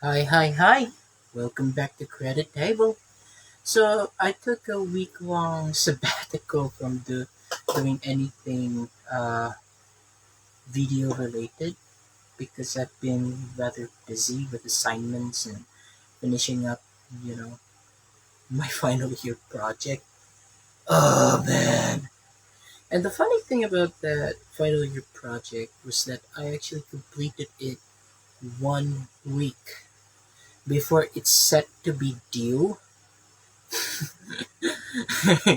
Hi, hi, hi. Welcome back to Credit Table. So, I took a week long sabbatical from doing anything video related because I've been rather busy with assignments and finishing up, you know, my final year project. Oh man. And the funny thing about that final year project was that I actually completed it 1 week before it's set to be due.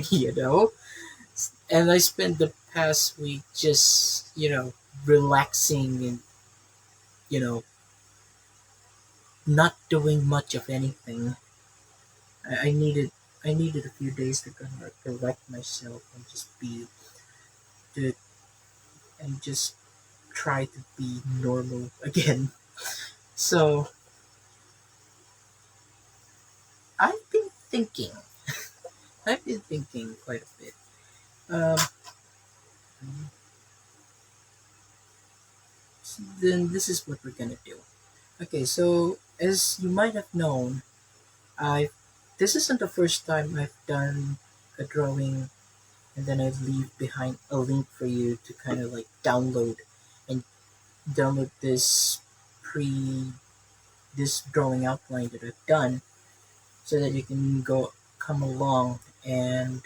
you know and I spent the past week just relaxing and you know not doing much of anything. I needed a few days to kind of collect myself and to just try to be normal again. So I've been thinking I've been thinking quite a bit. um, then this is what we're gonna do. Okay, so as you might have known, I this isn't the first time I've done a drawing and then I leave behind a link for you to kind of like and download pre this drawing outline that I've done so that you can go come along and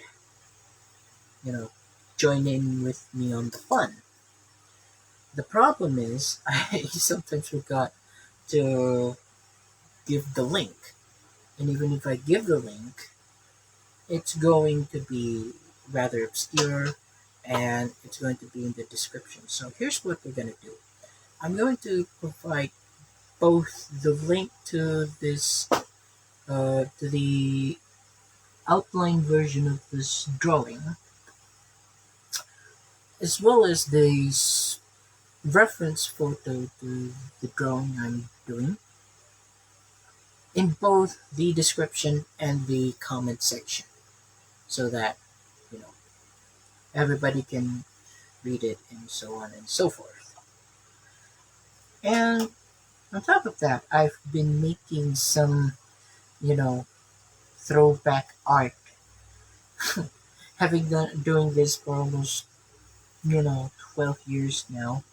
you know join in with me on the fun. The problem is I sometimes forgot to give the link, and even if I give the link, it's going to be rather obscure and it's going to be in the description. So here's what we're going to do. I'm going to provide both the link to to the outline version of this drawing, as well as this reference photo to the drawing I'm doing in both the description and the comment section so that, you know, everybody can read it and so on and so forth. And on top of that, I've been making some, you know, throwback art. Having done doing this for almost, 12 years now,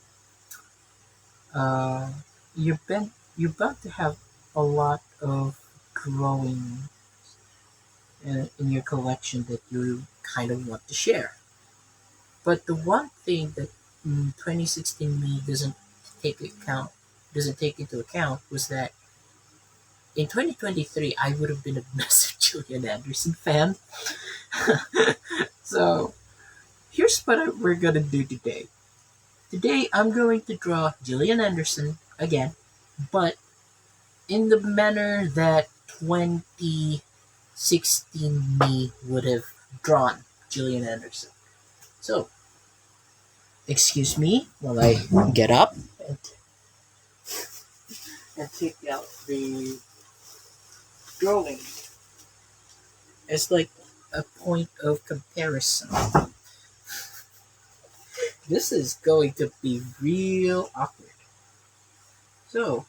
uh, you're bound to have a lot of drawing in your collection that you kind of want to share. But the one thing that 2016 me doesn't take into account was that in 2023 I would have been a massive Gillian Anderson fan. So here's what we're gonna do today. Today I'm going to draw Gillian Anderson again, but in the manner that 2016 me would have drawn Gillian Anderson. So excuse me while I get up and, and take out the drawing as like a point of comparison. This is going to be real awkward. So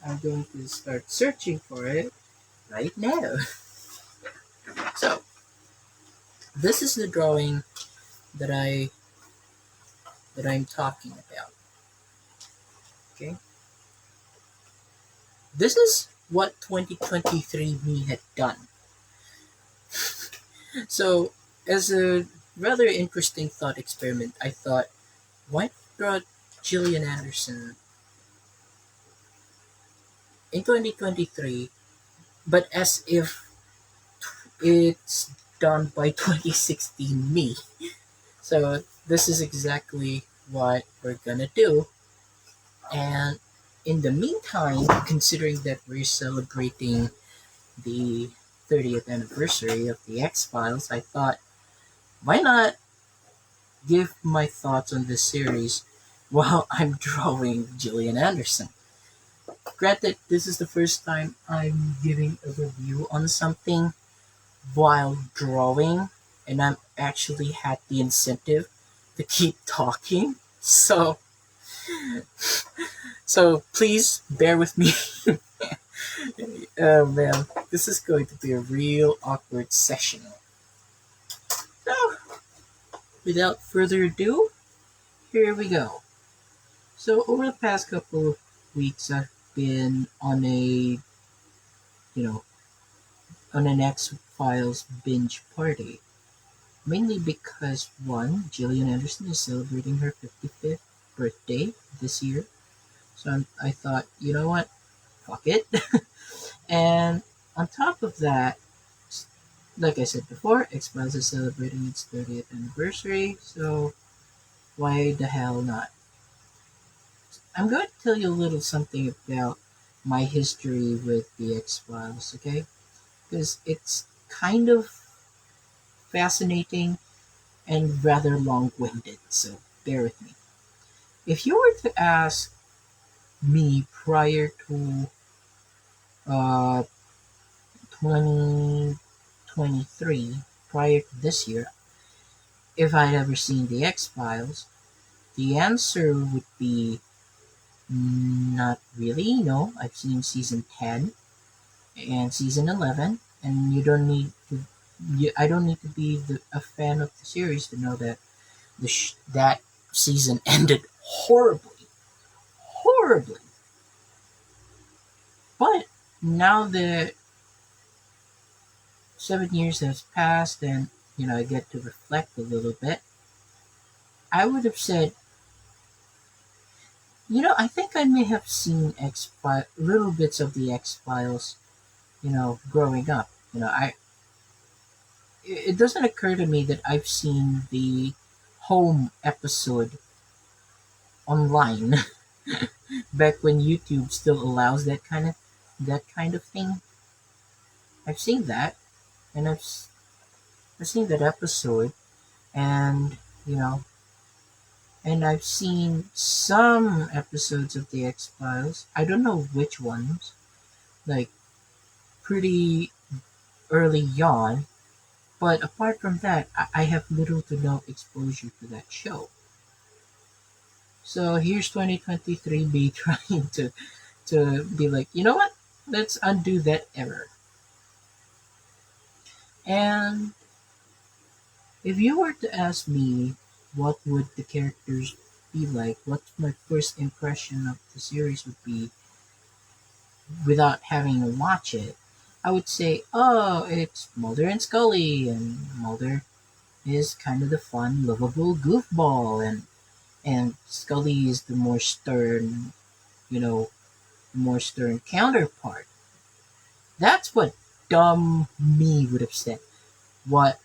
I'm going to start searching for it right now. So this is the drawing that I'm talking about. Okay, this is what 2023 me had done. So as a rather interesting thought experiment, I thought, why not draw Gillian Anderson in 2023, but as if it's done by 2016 me. So this is exactly what we're gonna do. And in the meantime, considering that we're celebrating the 30th anniversary of the X Files, I thought, why not give my thoughts on this series while I'm drawing Gillian Anderson? Granted, this is the first time I'm giving a review on something while drawing, and I'm actually had the incentive to keep talking. So please bear with me. Oh man, this is going to be a real awkward session. So, without further ado, here we go. So, over the past couple of weeks, I've been on you know, on an X Files binge party. Mainly because one, Gillian Anderson is celebrating her 55th birthday this year. So I thought, you know what? Fuck it. And on top of that, like I said before, X Files is celebrating its 30th anniversary. So why the hell not? I'm going to tell you a little something about my history with the X Files, okay? Because it's kind of fascinating and rather long winded, so bear with me. If you were to ask me prior to uh, 2023, prior to this year, if I'd ever seen the X Files, the answer would be not really. No, I've seen season 10 and season 11, and you don't need to. I don't need to be a fan of the series to know that that season ended horribly, horribly. But now that 7 years has passed, and I get to reflect a little bit, I would have said, I think I may have seen X Files, little bits of the X Files, growing up. I it doesn't occur to me that I've seen the home episode online back when YouTube still allows that kind of thing. I've seen that, and I've seen that episode, and you know, and I've seen some episodes of the X Files. I don't know which ones, like pretty early on. But apart from that, I have little to no exposure to that show. So here's 2023 me trying to be like, you know what? Let's undo that error. And if you were to ask me what would the characters be like, what my first impression of the series would be without having to watch it, I would say, oh, it's Mulder and Scully, and Mulder is kind of the fun, lovable goofball, and Scully is the you know, more stern counterpart. That's what dumb me would have said. What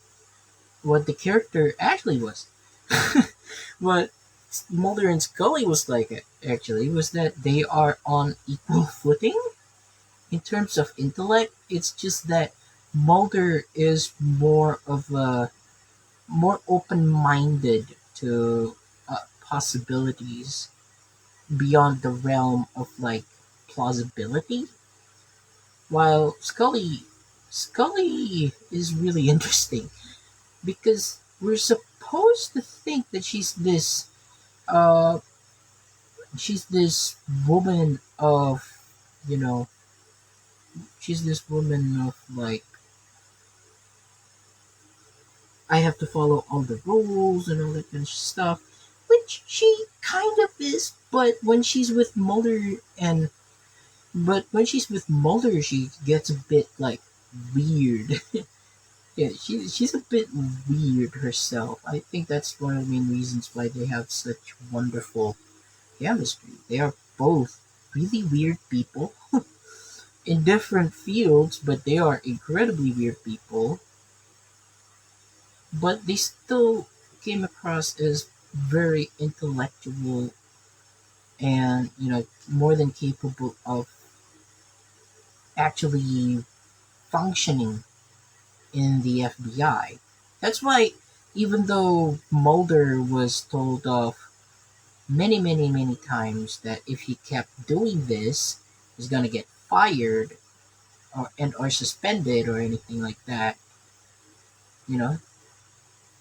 what the character actually was. What Mulder and Scully was like actually was that they are on equal footing in terms of intellect. It's just that Mulder is more open-minded to possibilities beyond the realm of like plausibility, while Scully is really interesting because we're supposed to think that uh she's this woman of you know she's this woman of like I have to follow all the rules and all that kind of stuff, which she kind of is. But when she's with Mulder, she gets a bit like weird. Yeah, she's a bit weird herself. I think that's one of the main reasons why they have such wonderful chemistry. They are both really weird people in different fields, but they are incredibly weird people. But they still came across as very intellectual and more than capable of actually functioning in the FBI. That's why even though Mulder was told off many, many, many times that if he kept doing this, he's gonna get fired or suspended or anything like that, you know,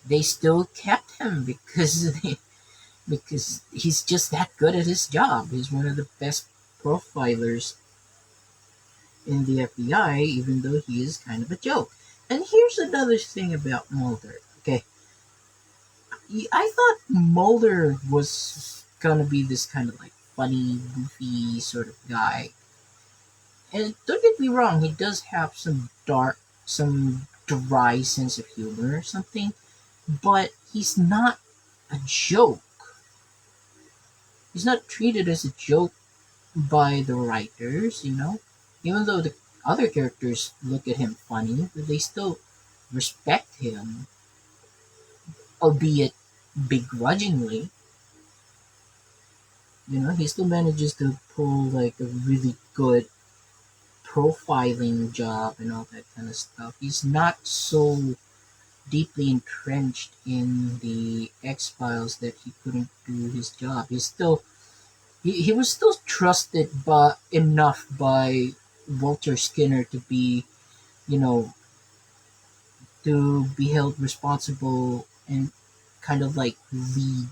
they still kept him because he's just that good at his job. He's one of the best profilers in the FBI, even though he is kind of a joke. And here's another thing about Mulder. Okay, I thought Mulder was gonna be this kind of like funny, goofy sort of guy. And don't get me wrong, he does have some dry sense of humor or something, but he's not a joke. He's not treated as a joke by the writers. Even though the other characters look at him funny, but they still respect him, albeit begrudgingly. He still manages to pull like a really good profiling job and all that kind of stuff. He's not so deeply entrenched in the X Files that he couldn't do his job. He was still trusted but enough by Walter Skinner you know, to be held responsible and kind of like lead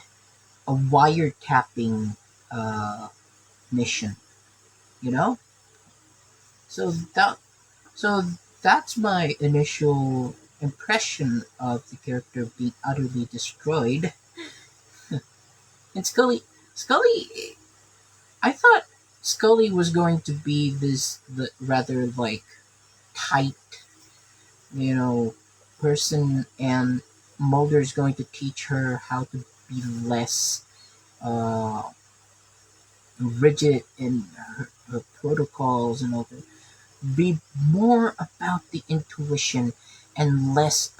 a wiretapping uh, mission. You know, so that so that's my initial impression of the character being utterly destroyed. And Scully, I thought Scully was going to be rather like tight, you know, person, and Mulder's going to teach her how to be less uh, rigid in her protocols and all that. Be more about the intuition and less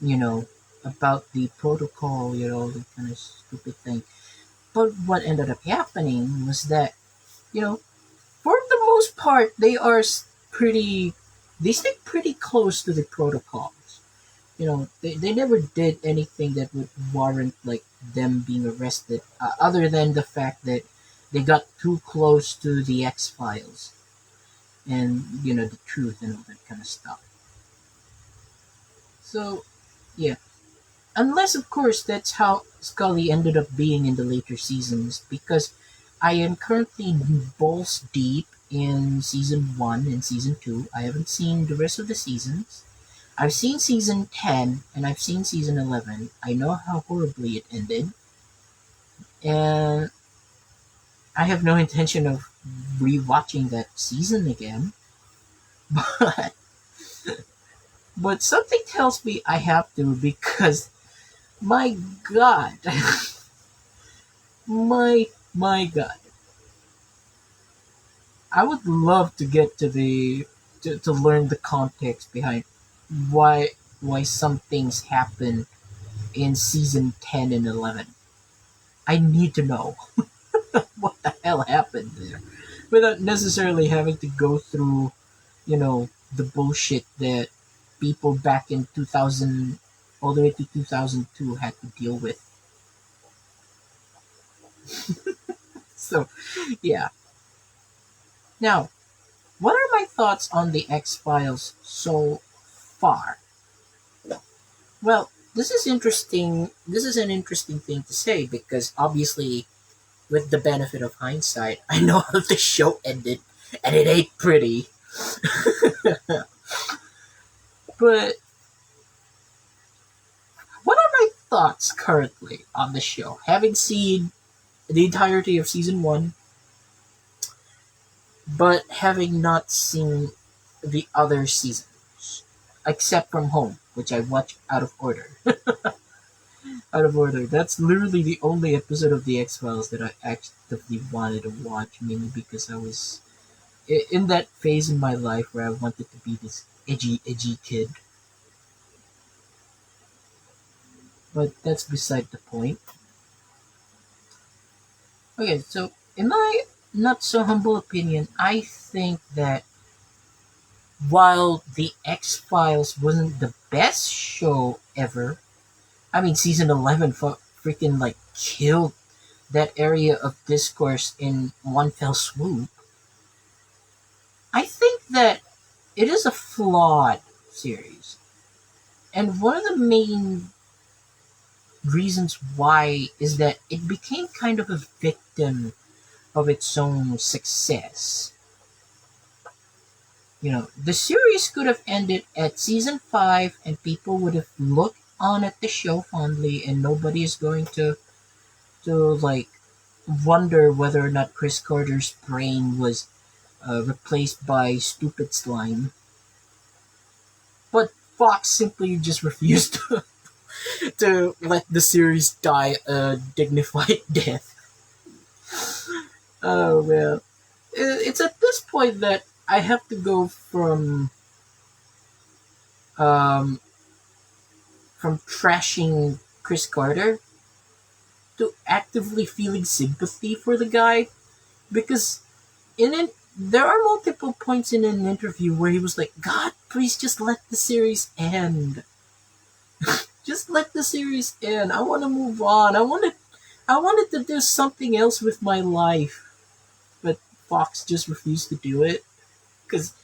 you know, about the protocol, the kind of stupid thing. But what ended up happening was that, you know, for the most part, they stick pretty close to the protocols. They never did anything that would warrant like them being arrested, other than the fact that they got too close to the X Files and the truth and all that kind of stuff. So yeah, unless of course that's how Scully ended up being in the later seasons, because I am currently balls deep in season 1 and season 2. I haven't seen the rest of the seasons. I've seen season 10 and I've seen season 11. I know how horribly it ended, and I have no intention of rewatching that season again. But but something tells me I have to, because my god, my god, I would love to get to learn the context behind why why some things happen in season 10 and 11. I need to know what the hell happened there without necessarily having to go through, the bullshit that people back in 2000 all the way to 2002 had to deal with. So, yeah. Now, what are my thoughts on the X Files so far? Well, this is interesting. This is an interesting thing to say because obviously, with the benefit of hindsight, I know how the show ended, and it ain't pretty. But what are my thoughts currently on the show? Having seen the entirety of season 1, but having not seen the other seasons, except from Home, which I watched out of order. Out of order. That's literally the only episode of the X Files that I actively wanted to watch, mainly because I was in that phase in my life where I wanted to be this edgy kid. But that's beside the point. Okay, so in my not so humble opinion, I think that while the X Files wasn't the best show ever, I mean, season 11 freaking like killed that area of discourse in one fell swoop. I think that it is a flawed series. And one of the main reasons why is that it became kind of a victim of its own success. The series could have ended at season 5 and people would have looked on at the show fondly and nobody is going to like wonder whether or not Chris Carter's brain was replaced by stupid slime. But Fox simply just refused to let the series die a dignified death. Oh man. It's at this point that I have to go um, from trashing Chris Carter to actively feeling sympathy for the guy because in it there are multiple points in an interview where he was like, God, please just let the series end. Just let the series end. I want to move on. I wanted to do something else with my life. But Fox just refused to do it. Because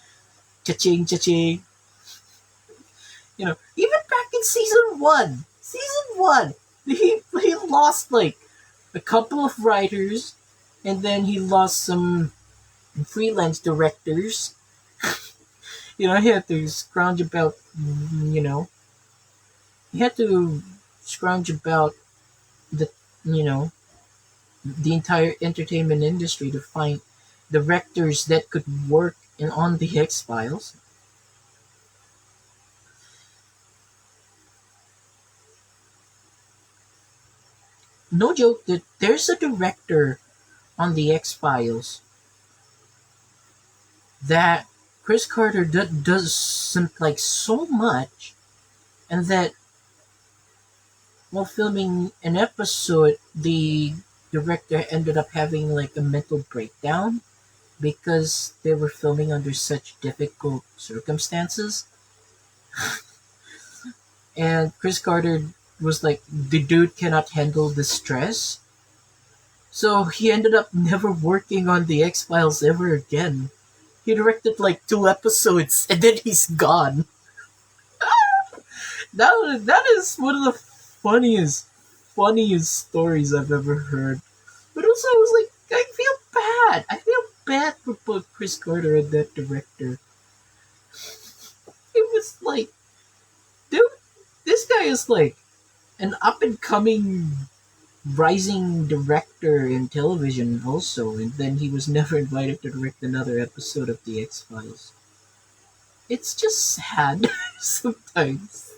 cha-ching, cha-ching. Even back in season one, he lost like a couple of writers, and then he lost some freelance directors. He had to scrounge about, you know, he had to scrounge about the, you know, the entire entertainment industry to find directors that could work on the X Files. No joke that there's a director on the X Files that Chris Carter doesn't like so much, and that while filming an episode, the director ended up having like a mental breakdown because they were filming under such difficult circumstances. And Chris Carter was like, the dude cannot handle the stress. So he ended up never working on the X Files ever again. He directed like 2 episodes and then he's gone. That is one of the funniest stories I've ever heard. But also, I was like, I feel bad. I feel bad for both Chris Carter and that director. It was like, dude, this guy is like an up and coming rising director in television also, and then he was never invited to direct another episode of the X Files. It's just sad sometimes.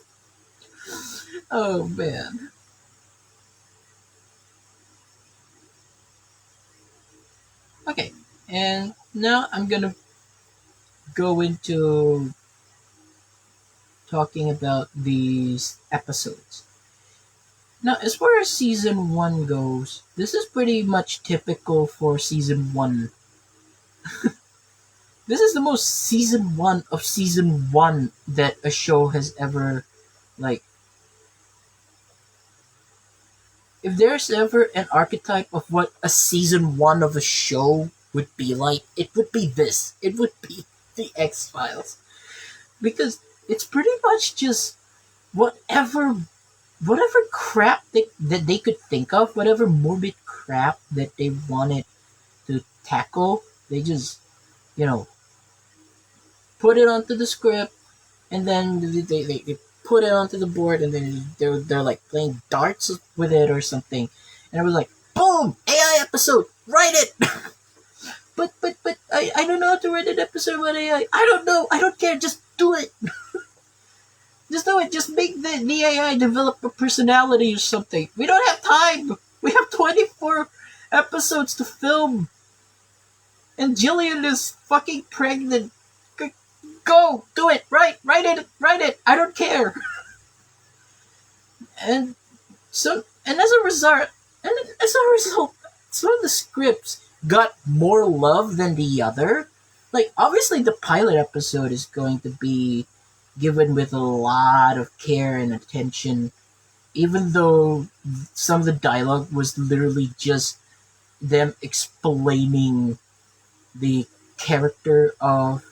Oh man. Okay, and now I'm gonna go into talking about these episodes. Now, as far as season 1 goes, this is pretty much typical for season 1. This is the most season 1 of season 1 that a show has ever, like, if there's ever an archetype of what a season 1 of a show would be like, it would be this. It would be the X Files. Because it's pretty much just whatever crap that they could think of, whatever morbid crap that they wanted to tackle, they just, you know, put it onto the script, and then they put it onto the board, and then they're like playing darts with it or something. And I was like, boom, AI episode, write it. but I don't know how to write an episode with AI. I don't know. I don't care. Just do it. Just do it. Just make the AI develop a personality or something. We don't have time. We have 24 episodes to film. And Gillian is fucking pregnant. Go, do it, write it. I don't care. And as a result, some of the scripts got more love than the other. Like, obviously, the pilot episode is going to be given with a lot of care and attention, even though some of the dialogue was literally just them explaining the character of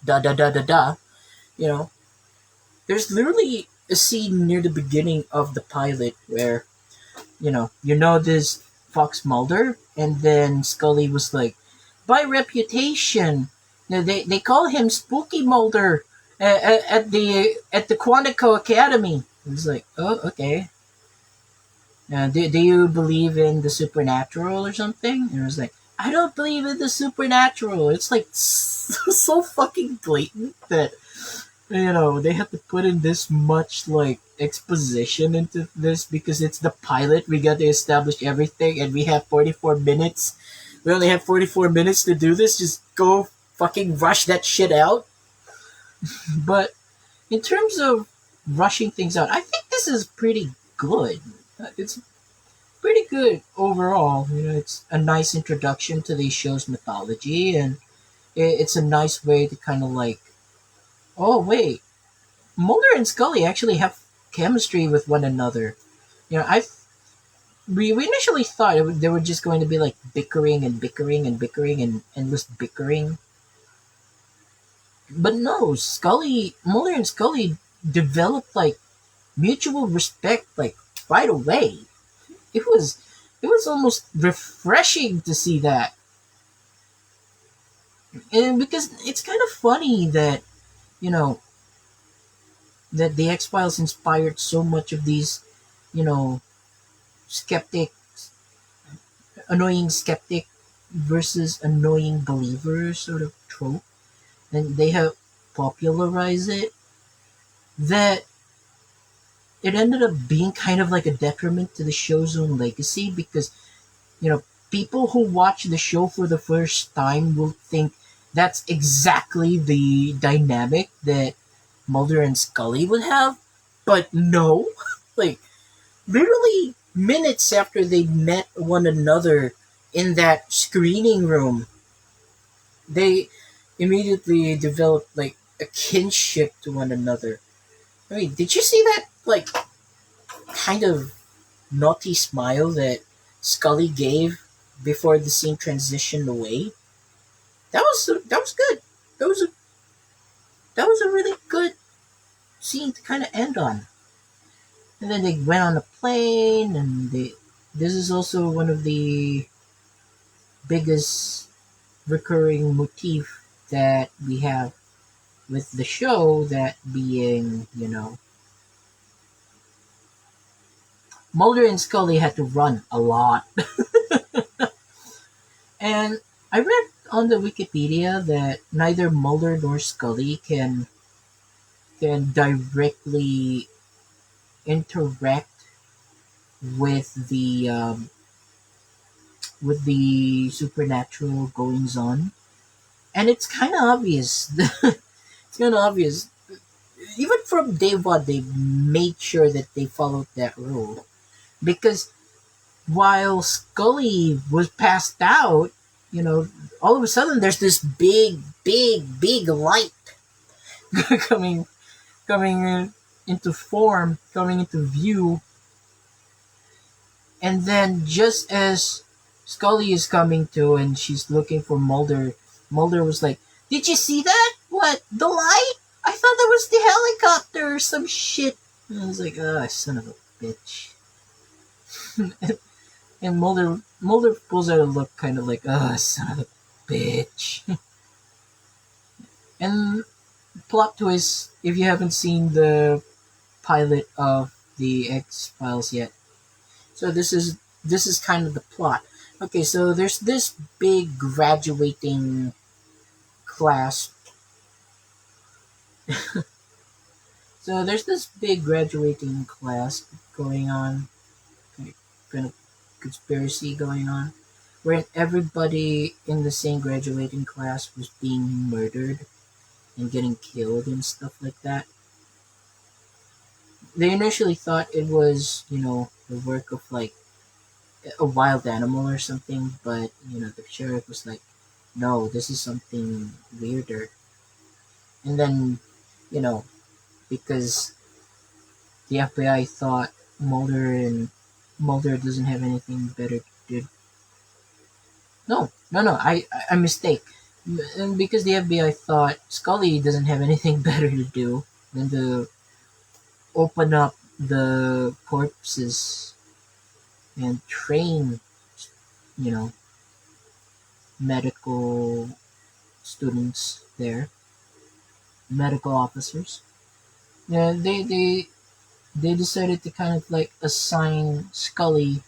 da da da da da. You know, there's literally a scene near the beginning of the pilot where this Fox Mulder, and then Scully was like, by reputation. They call him Spooky Mulder at the Quantico Academy. It's like, oh, okay. Do you believe in the supernatural or something? And I was like, I don't believe in the supernatural. It's like so fucking blatant that they have to put in this much like exposition into this because it's the pilot. We got to establish everything, and we have 44 minutes. We only have 44 minutes to do this. Just go fucking rush that shit out. But in terms of rushing things out, I think this is pretty good. It's pretty good overall. It's a nice introduction to the show's mythology, and it's a nice way to kind of like, oh wait, Mulder and Scully actually have chemistry with one another. I we initially thought they were just going to be like bickering and bickering and bickering and endless bickering, but no, Mulder and Scully developed like mutual respect like right away. It was almost refreshing to see that, and because it's kind of funny that you know that the X Files inspired so much of these you know skeptic annoying skeptic versus annoying believer sort of trope, and they have popularized it. That it ended up being kind of like a detriment to the show's own legacy because people who watch the show for the first time will think that's exactly the dynamic that Mulder and Scully would have, but no, like literally minutes after they met one another in that screening room, they immediately developed like a kinship to one another. I mean, did you see that like kind of naughty smile that Scully gave before the scene transitioned away? That was good. That was a that was a really good scene to kind of end on. And then they went on a plane, and this is also one of the biggest recurring motif that we have with the show, that being, Mulder and Scully had to run a lot. And I read on the Wikipedia that neither Mulder nor Scully can directly interact with the supernatural goings on, and it's kind of obvious. It's kind of obvious. Even from day one, they made sure that they followed that rule because while Scully was passed out, all of a sudden there's this big, big, big light coming, into form, coming into view, and then just as Scully is coming to and she's looking for Mulder, Mulder was like, "Did you see that? What, the light? I thought that was the helicopter or some shit." And I was like, "Ah, son of a bitch." And Mulder pulls out a look kind of like, "Ah, son of a bitch." And plot twist, if you haven't seen the pilot of the X Files yet, so this is kind of the plot. Okay, so there's this big graduating class. So there's this big graduating class going on, kind of conspiracy going on, where everybody in the same graduating class was being murdered and getting killed and stuff like that. They initially thought it was, the work of like a wild animal or something, but the sheriff was like, "No, this is something weirder." And then, you know, because the FBI thought Mulder doesn't have anything better to do. No, no, no, I mistake. And because the FBI thought Scully doesn't have anything better to do than to open up the corpses and train, you know, medical students there, medical officers. Yeah, they decided to kind of like assign Scully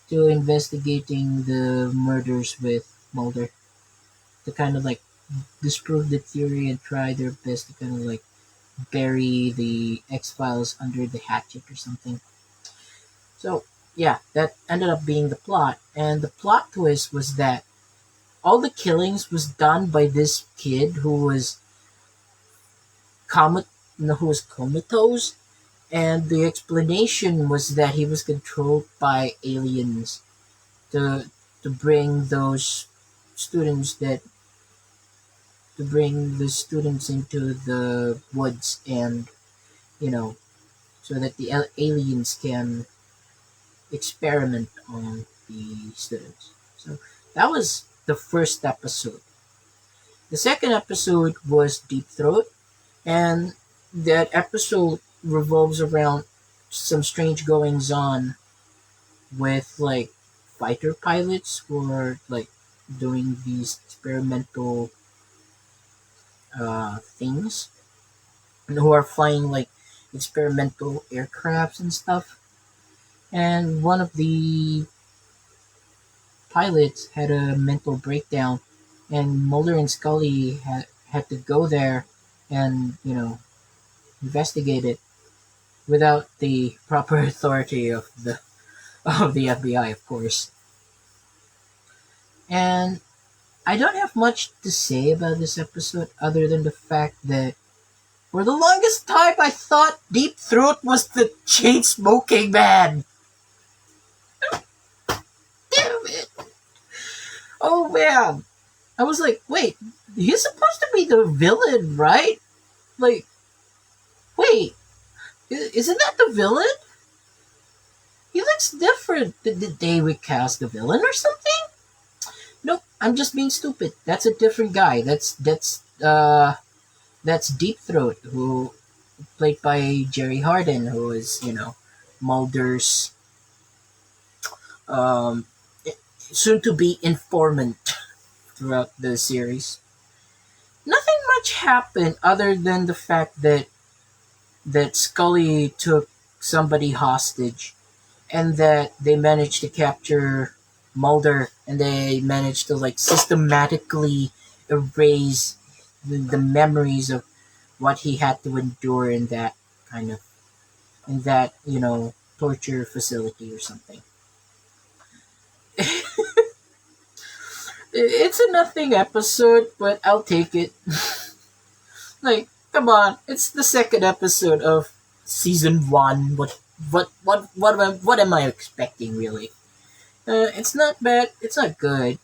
to investigating the murders with Mulder to kind of like disprove the theory and try their best to kind of like bury the X Files under the hatchet or something. So yeah, that ended up being the plot, and the plot twist was that all the killings was done by this kid comat who was comatose, and the explanation was that he was controlled by aliens to to bring those students that to bring the students into the woods and you know so that the aliens can experiment on the students. So that was the first episode. The second episode was Deep Throat, and that episode revolves around some strange goings on with like fighter pilots who are like doing these experimental things and who are flying like experimental aircrafts and stuff. And one of the pilots had a mental breakdown, and Mulder and Scully had to go there and investigate it without the proper authority of the FBI, of course. And I don't have much to say about this episode other than the fact that for the longest time I thought Deep Throat was the chain smoking man. Damn it! Oh man, I was like, wait, he's supposed to be the villain, right? Like, wait, isn't that the villain? He looks different. Did they recast the villain or something? Nope, I'm just being stupid. That's a different guy. That's Deep Throat, who played by Jerry Harden, who is Mulder's um, soon to be informant throughout the series. Nothing much happened other than the fact that Scully took somebody hostage and that they managed to capture Mulder and they managed to like systematically erase the memories of what he had to endure in that kind of torture facility or something. It's a nothing episode, but I'll take it. Like, come on, it's the second episode of season one. What am I expecting really? It's not bad. It's not good.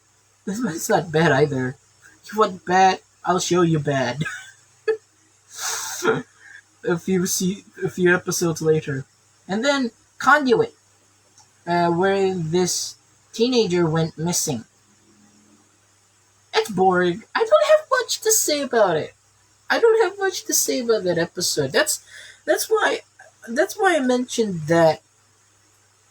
It's not bad either. You want bad? I'll show you bad. A few episodes later, and then Conduit, where this teenager went missing. It's boring. I don't have much to say about it. I don't have much to say about that episode. That's why that's why I mentioned that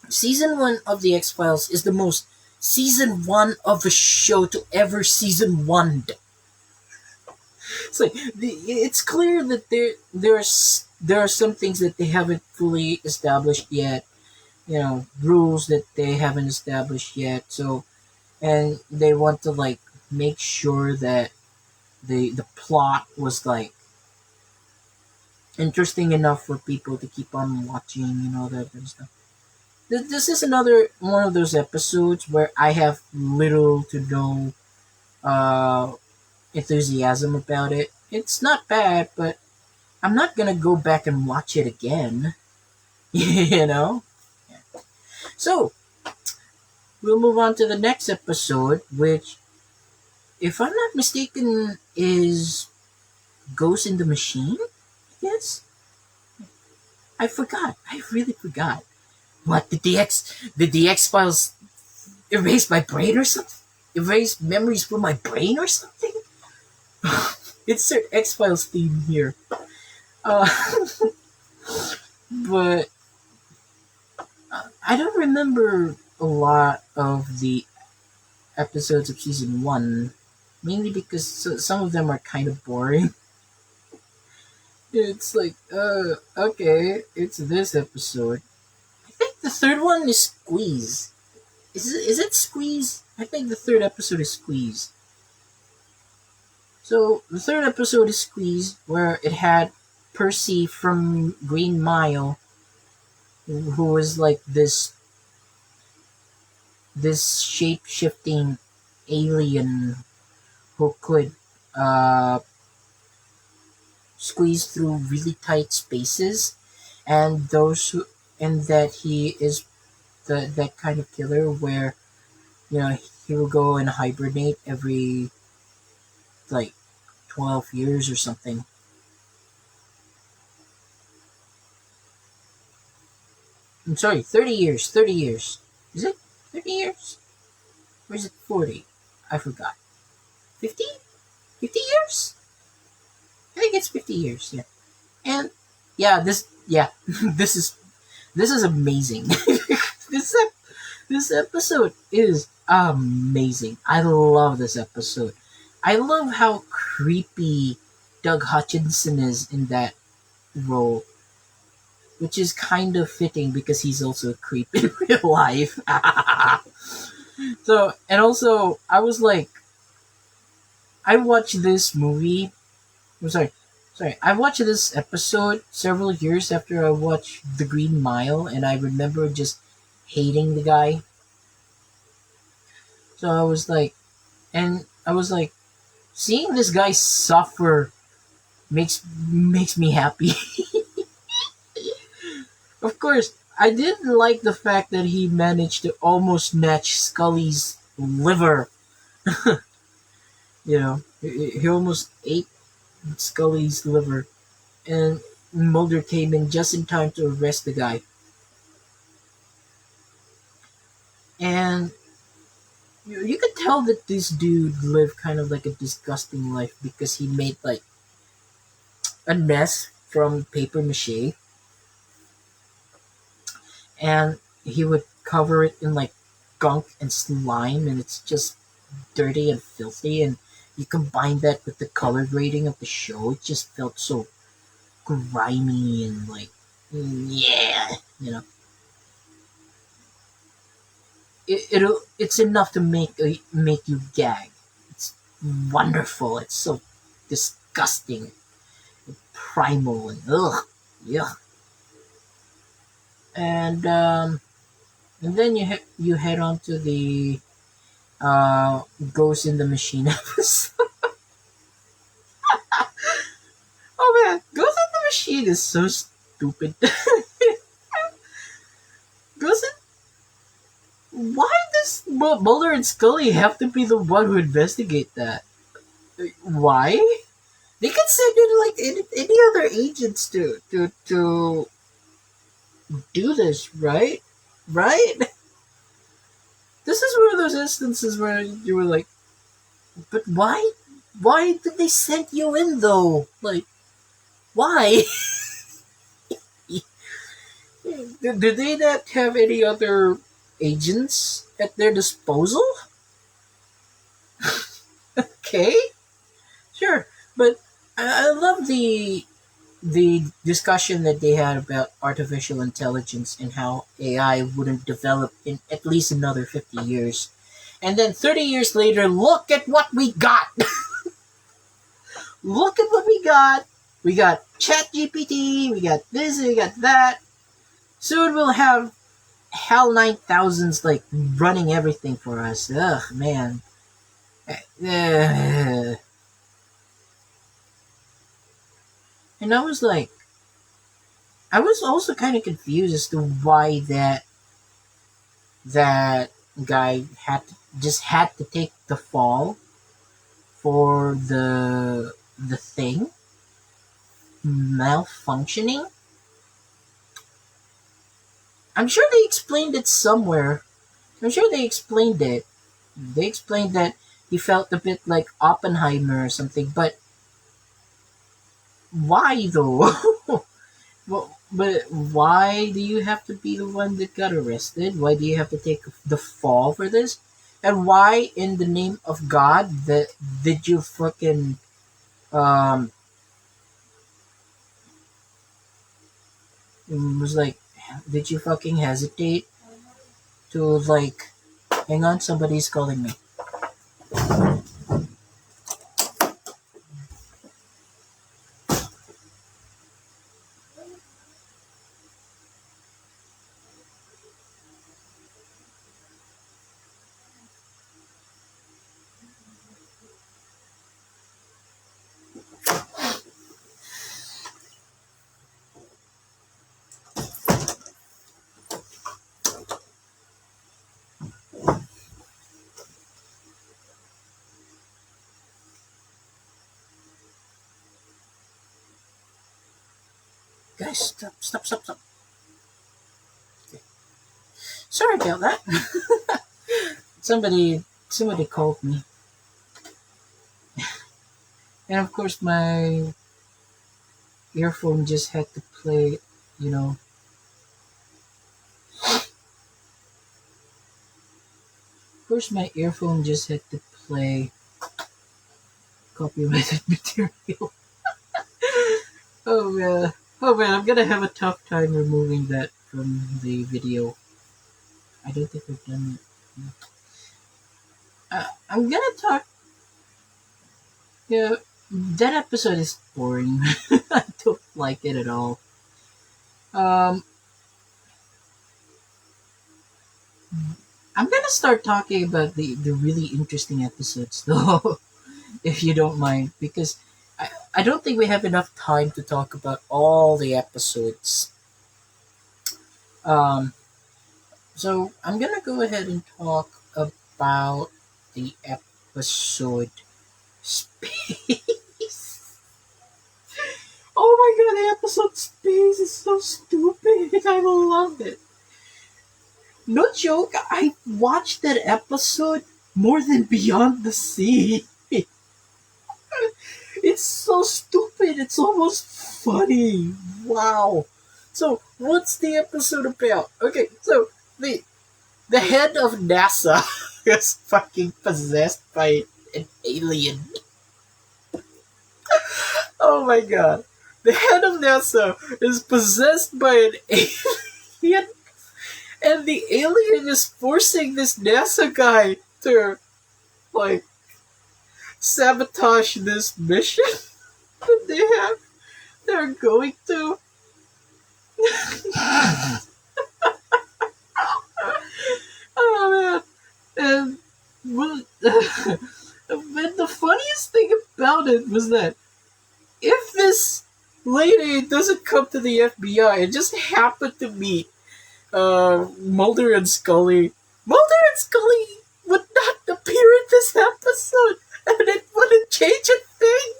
season one of the X Files is the most season one of a show to ever season one. It's like it's clear that there are some things that they haven't fully established yet. Rules that they haven't established yet. So and they want to like make sure that the plot was like interesting enough for people to keep on watching, that kind of stuff. This is another one of those episodes where I have little to no uh, enthusiasm about it. It's not bad, but I'm not gonna go back and watch it again. you know? So, we'll move on to the next episode, which, if I'm not mistaken, is Ghost in the Machine? Yes? I forgot. I really forgot. What did the X Files erase my brain or something? Erase memories from my brain or something? It's their X Files theme here. Uh, but I don't remember a lot of the episodes of season one, mainly because some of them are kind of boring. It's like, okay, it's this episode. I think the third one is Squeeze. Is it Squeeze? I think the third episode is Squeeze. So the third episode is Squeeze, where it had Percy from Green Mile, who was like this shape shifting alien who could uh, squeeze through really tight spaces, and those who and that he is that kind of killer where he will go and hibernate every like 12 years or something. I'm sorry, 30 years. 30 years. Is it 30 years? Or is it 40? I forgot. 50? 50 years? I think it's 50 years, yeah. And yeah, this is amazing. this ep- this episode is amazing. I love this episode. I love how creepy Doug Hutchinson is in that role, which is kind of fitting because he's also a creep in real life. So, and also, I watched this movie. I'm sorry. I watched this episode several years after I watched The Green Mile, and I remember just hating the guy. So I was like, seeing this guy suffer makes me happy. Of course, I didn't like the fact that he managed to almost snatch Scully's liver. He almost ate Scully's liver, and Mulder came in just in time to arrest the guy. And you could tell that this dude lived kind of like a disgusting life because he made like a nest from paper mache, and he would cover it in like gunk and slime, and it's just dirty and filthy. And you combine that with the color grading of the show, it just felt so grimy and like, yeah, it's enough to make you gag. It's wonderful. It's so disgusting, primal, and ugh, yeah. And then you head on to the Ghost in the Machine episode. Oh man, Ghost in the Machine is so stupid. Ghost Why does Mulder and Scully have to be the one who investigate that? Why? They could send in like any other agents to do this, right? Right? This is one of those instances where you were like, but why? Why did they send you in though? Like, why? Did they not have any other agents at their disposal? Okay, sure, but I love the discussion that they had about artificial intelligence and how AI wouldn't develop in at least another 50 years. And then 30 years later, look at what we got! Look at what we got! We got ChatGPT, we got this, we got that. Soon we'll have HAL 9000s like running everything for us. Ugh, man. And I was also kind of confused as to why that guy had to take the fall for the thing malfunctioning. I'm sure they explained it somewhere. I'm sure they explained it. They explained that he felt a bit like Oppenheimer or something, but why though? But why do you have to be the one that got arrested? Why do you have to take the fall for this? And why in the name of God that did you fucking um was like did you fucking hesitate to like hang on, somebody's calling me. Guys, stop. Okay. Sorry about that. Somebody called me. And of course my earphone just had to play, you know. Of course my earphone just had to play copyrighted material. Oh man. Oh man, I'm gonna have a tough time removing that from the video. I don't think we've done it. I'm gonna talk. Yeah, that episode is boring. I don't like it at all. Um, I'm gonna start talking about the really interesting episodes though, if you don't mind, because I don't think we have enough time to talk about all the episodes. Um, so I'm gonna go ahead and talk about the episode Space. Oh my god, the episode Space is so stupid. I love it. No joke, I watched that episode more than Beyond the Sea. It's so stupid, it's almost funny. Wow. So, what's the episode about? Okay, so the head of NASA is fucking possessed by an alien. Oh my god. The head of NASA is possessed by an alien, and the alien is forcing this NASA guy to, like, sabotage this mission that they have. They're going to. Oh man. And well, but the funniest thing about it was that if this lady doesn't come to the FBI and just happened to meet Mulder and Scully, Mulder and Scully would not appear in this episode, and it wouldn't change a thing.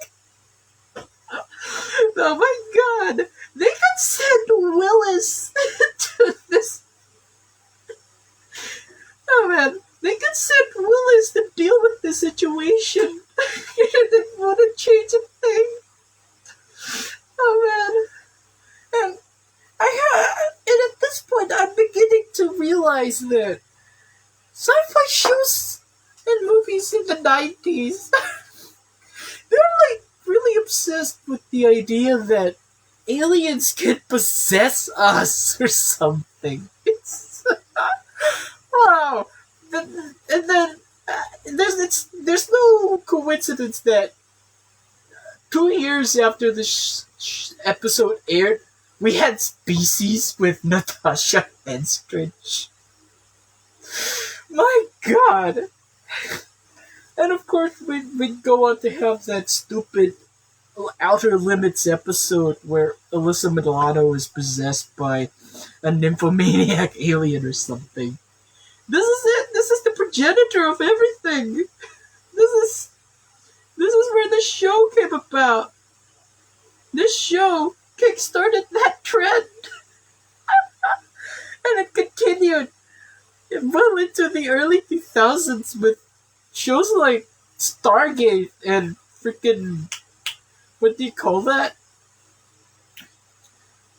Oh my god! They could send Willis to this. Oh man, they could send Willis to deal with the situation, and it wouldn't change a thing. Oh man, and and at this point, I'm beginning to realize that sci-fi shows and movies in the '90s, they're like really obsessed with the idea that aliens can possess us or something. It's wow. And then there's no coincidence that 2 years after the episode aired, we had Species with Natasha Henstridge. My God! And of course, we'd go on to have that stupid Outer Limits episode where Alyssa Milano is possessed by a nymphomaniac alien or something. This is it. This is the progenitor of everything. This is this is where the show came about. This show kickstarted that trend, and it continued well into the early 2000s with shows like Stargate and freaking what do you call that?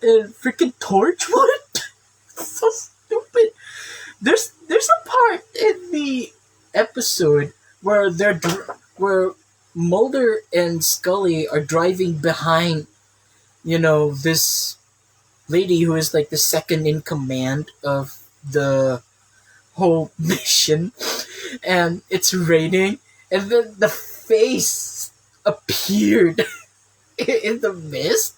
And freaking Torchwood. So stupid. There's a part in the episode where where Mulder and Scully are driving behind, this lady who is like the second in command of the whole mission, and it's raining, and then the face appeared in the mist,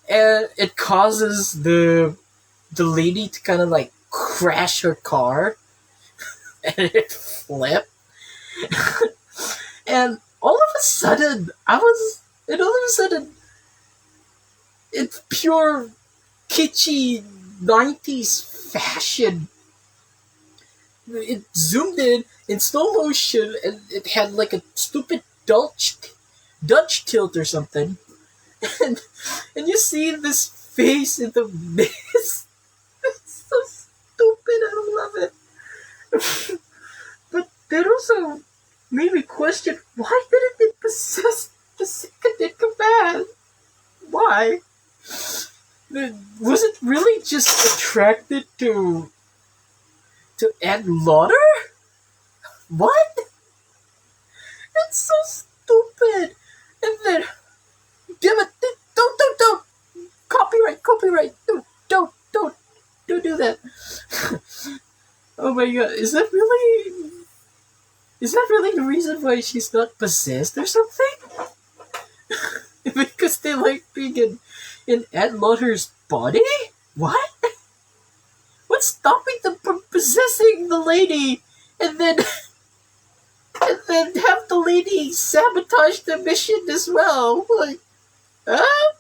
and it causes the lady to kind of like crash her car, and it flipped, and all of a sudden and all of a sudden, it's pure kitschy 90s fashion. It zoomed in slow motion, and it had like a stupid Dutch tilt or something. And and you see this face in the mist. It's so stupid. I don't love it. But that also made me question, why didn't it possess the second in command? Why? Was it really just attracted to Ed Lauder? What? That's so stupid. And then, damn it! Don't! Copyright! Don't do that. Oh my god! Is that really the reason why she's not possessed or something? Because they like being in Ed Lauder's body? What? What's stopping them from possessing the lady and then and then have the lady sabotage the mission as well? Like, huh?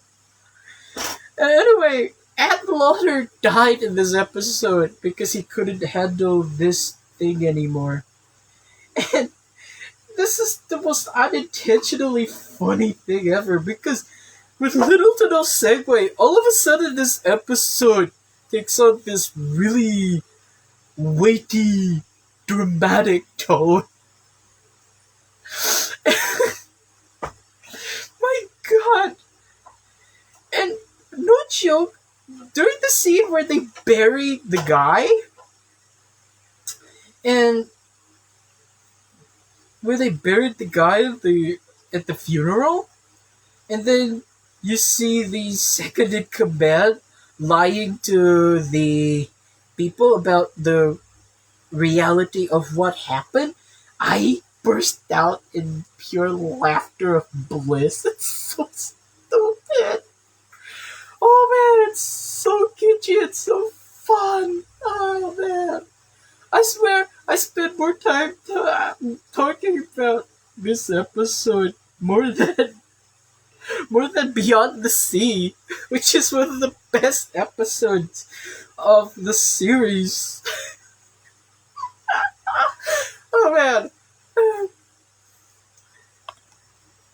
Anyway, Ed Lauder died in this episode because he couldn't handle this thing anymore. And this is the most unintentionally funny thing ever, because with little to no segue, all of a sudden this episode takes on this really weighty, dramatic tone. My god! And no joke, during the scene where they bury the guy, and where they buried the guy at the funeral, and then you see the second in command lying to the people about the reality of what happened, I burst out in pure laughter of bliss. It's so stupid. Oh man, it's so kitschy, it's so fun. Oh man. I swear, I spent more time talking about this episode more than Beyond the Sea, which is one of the best episodes of the series. Oh man.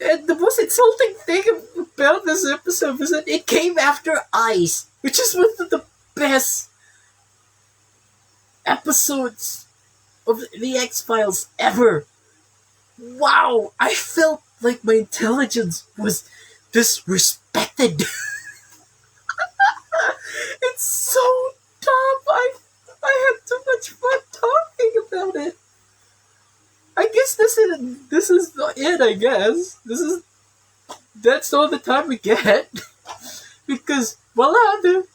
And the most insulting thing about this episode is that it came after Ice, which is one of the best episodes of the X-Files ever. Wow, I felt like my intelligence was disrespected. It's so dumb. I had too much fun talking about it. I guess this is it. I guess that's all the time we get, because voila, the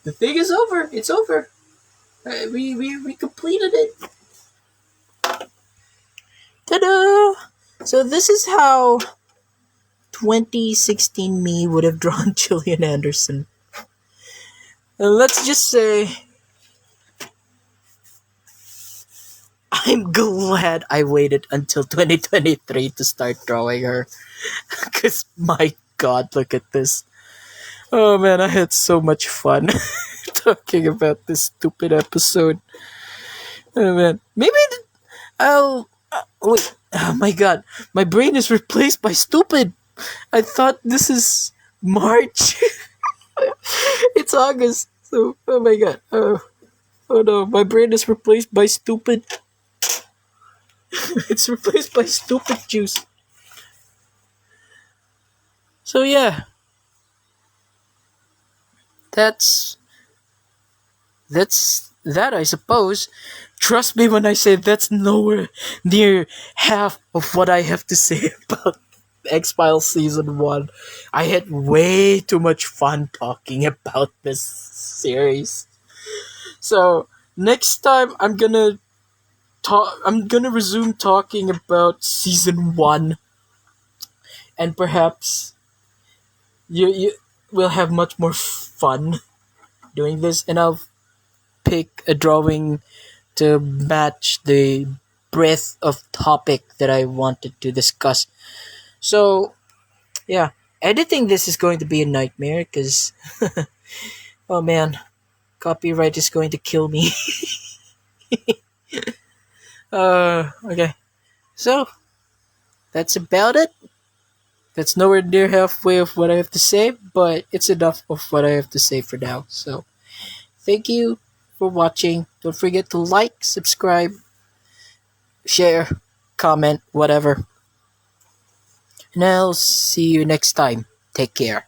the thing is over. It's over. We completed it. Ta-da! So this is how 2016 me would have drawn Gillian Anderson. Let's just say I'm glad I waited until 2023 to start drawing her. Because my god, look at this. Oh man, I had so much fun talking about this stupid episode. Oh man, maybe I'll. Wait, oh my god, my brain is replaced by stupid. I thought this is March. It's August. So, oh my god. Oh no, my brain is replaced by stupid. It's replaced by stupid juice. So yeah, that's that, I suppose, trust me when I say that's nowhere near half of what I have to say about X Files Season 1. I had way too much fun talking about this series. So, next time I'm gonna resume talking about Season 1, and perhaps you will have much more fun doing this, and I'll pick a drawing to match the breadth of topic that I wanted to discuss. So, yeah, editing this is going to be a nightmare because, oh man, copyright is going to kill me. Okay. So, that's about it. That's nowhere near halfway of what I have to say, but it's enough of what I have to say for now. So, thank you for watching. Don't forget to like, subscribe, share, comment, whatever. And I'll see you next time. Take care.